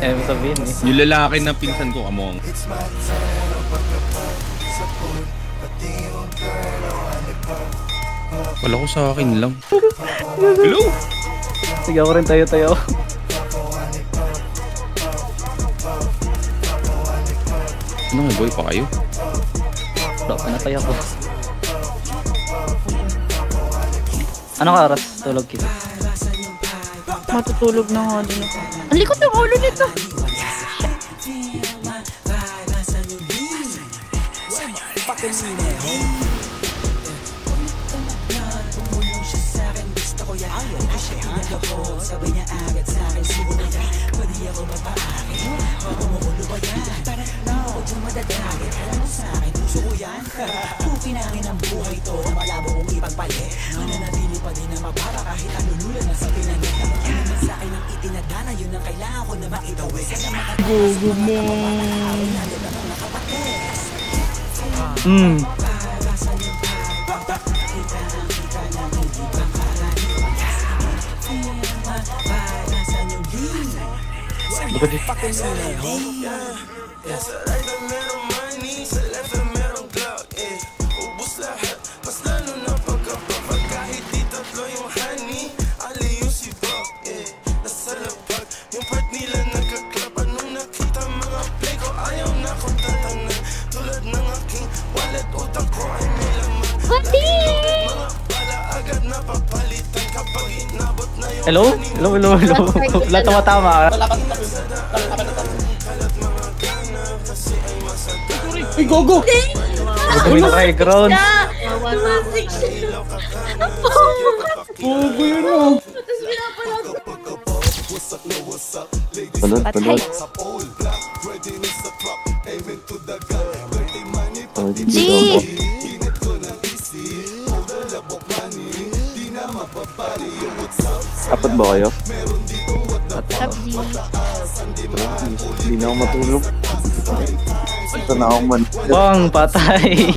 Eh, sabihin eh. Yung lalaki na pinsan ko, among. Wala ko sa akin lang. Hello? Sige ako rin tayo. Ano nga boy pa kayo? Bro, pinatay ako. Ano ka oras? Tulog kita. Matutulog na nga din ako. Ang likot ng ulo nito. Pinangin ang buhay to, malabo kong ipagpalit. Mananatili pa din na mapara kahit anululan na sa pinangit. Ano naman sa akin ang itinadana, yun ang kailangan ko na maitawid. Gugu mo. Hello? Wala tumatama. Ay, gogo! Gagawin na kay ground. Gogo yun mo. Palot. G! Apat ba kayo? Hindi na ako matulog. Ito na ako man. Bang, patay.